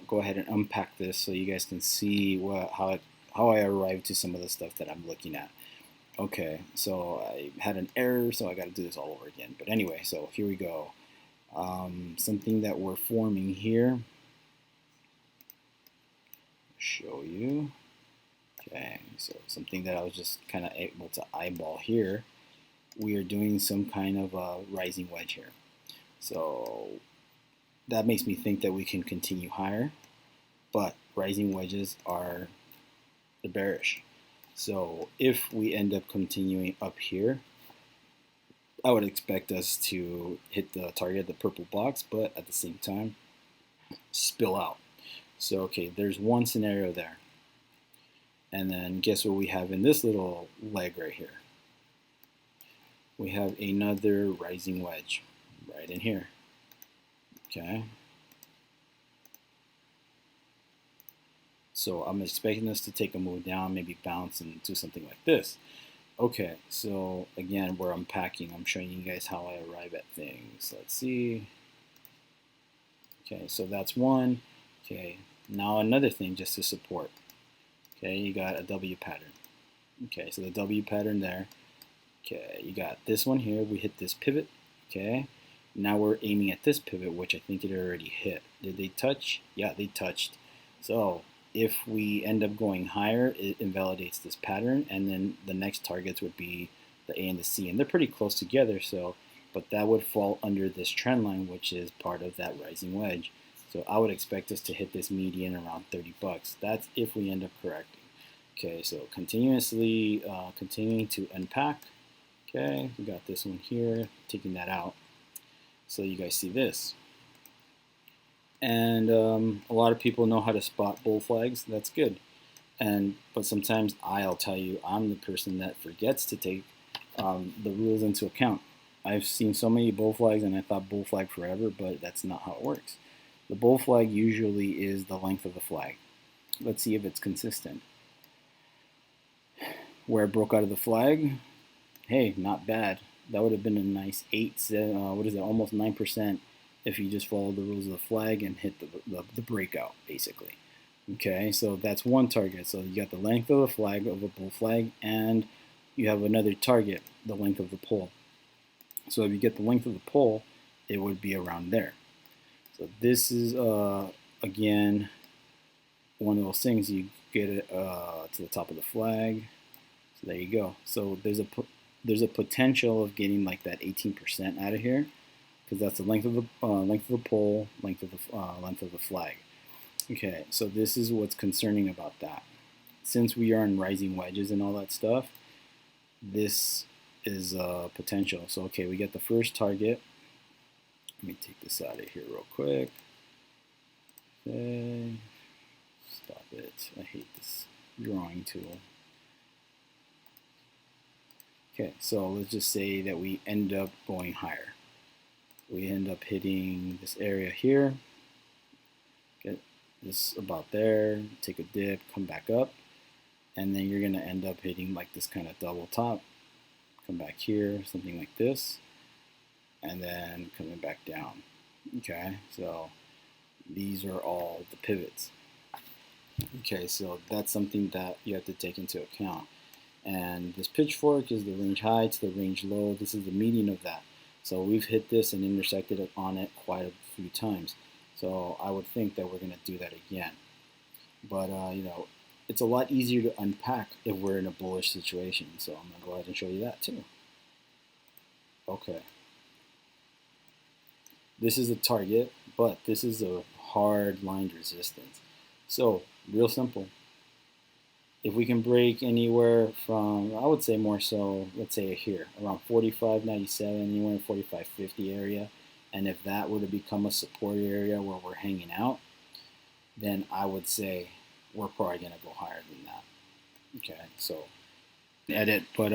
go ahead and unpack this so you guys can see how I arrived to some of the stuff that I'm looking at. Okay, so I had an error, so I got to do this all over again. But anyway, so here we go. Something that we're forming here. Show you. Okay, so something that I was just kind of able to eyeball here. We are doing some kind of a rising wedge here. So that makes me think that we can continue higher, but rising wedges are bearish. So if we end up continuing up here, I would expect us to hit the target, the purple box, but at the same time, spill out. So, okay, there's one scenario there. And then guess what we have in this little leg right here? We have another rising wedge right in here. Okay. So I'm expecting us to take a move down, maybe bounce and do something like this. Okay, so again, we're unpacking. I'm showing you guys how I arrive at things. Let's see. Okay, so that's one. Okay, now another thing just to support. Okay, you got a W pattern. Okay, so the W pattern there. Okay, you got this one here. We hit this pivot. Okay, now we're aiming at this pivot, which I think it already hit. Did they touch? Yeah, they touched. So if we end up going higher, it invalidates this pattern, and then the next targets would be the A and the C, and they're pretty close together. So, but that would fall under this trend line, which is part of that rising wedge. So I would expect us to hit this median around 30 bucks. That's if we end up correcting. Okay, so continuously continuing to unpack. Okay, we got this one here, taking that out. So you guys see this. And a lot of people know how to spot bull flags. That's good. But sometimes I'll tell you, I'm the person that forgets to take the rules into account. I've seen so many bull flags, and I thought bull flag forever, but that's not how it works. The bull flag usually is the length of the flag. Let's see if it's consistent. Where it broke out of the flag, hey, not bad. That would have been a nice 7, almost 9% if you just follow the rules of the flag and hit the breakout, basically. Okay, so that's one target. So you got the length of the flag of a bull flag, and you have another target, the length of the pole. So if you get the length of the pole, it would be around there. So this is, again, one of those things. You get it to the top of the flag. So there you go. So there's a potential of getting like that 18% out of here, because that's the length of the pole, length of the flag. Okay, so this is what's concerning about that. Since we are in rising wedges and all that stuff, this is potential. So okay, we get the first target. Let me take this out of here real quick. Okay, stop it. I hate this drawing tool. Okay, so let's just say that we end up going higher. We end up hitting this area here, get this about there, take a dip, come back up, and then you're gonna end up hitting like this kind of double top, come back here, something like this, and then coming back down. Okay, so these are all the pivots. Okay, so that's something that you have to take into account. And this pitchfork is the range high to the range low. This is the median of that. So we've hit this and intersected on it quite a few times. So I would think that we're going to do that again. But, it's a lot easier to unpack if we're in a bullish situation. So I'm going to go ahead and show you that too. Okay. This is a target, but this is a hard line resistance. So real simple. If we can break anywhere from, I would say more so, let's say here, around 45.97, anywhere in 45.50 area, and if that were to become a support area where we're hanging out, then I would say we're probably going to go higher than that. Okay, so edit, but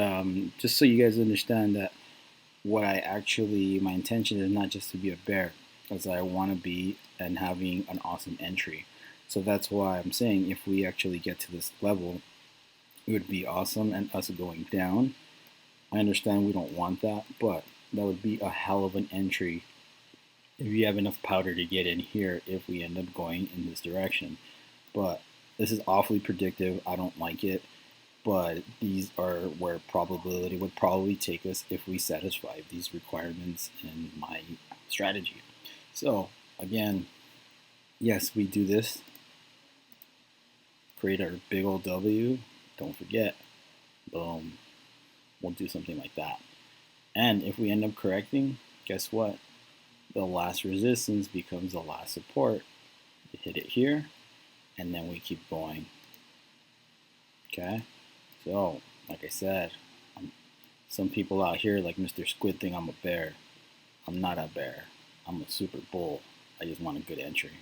just so you guys understand that my intention is not just to be a bear, as I want to be and having an awesome entry. So that's why I'm saying if we actually get to this level, it would be awesome, and us going down. I understand we don't want that, but that would be a hell of an entry if you have enough powder to get in here if we end up going in this direction. But this is awfully predictive. I don't like it. But these are where probability would probably take us if we satisfy these requirements in my strategy. So again, yes, we do this. Create our big old W. Don't forget, boom, we'll do something like that. And if we end up correcting, guess what? The last resistance becomes the last support. We hit it here, and then we keep going. Okay? So, like I said, some people out here, like Mr. Squid, think I'm a bear. I'm not a bear. I'm a super bull. I just want a good entry.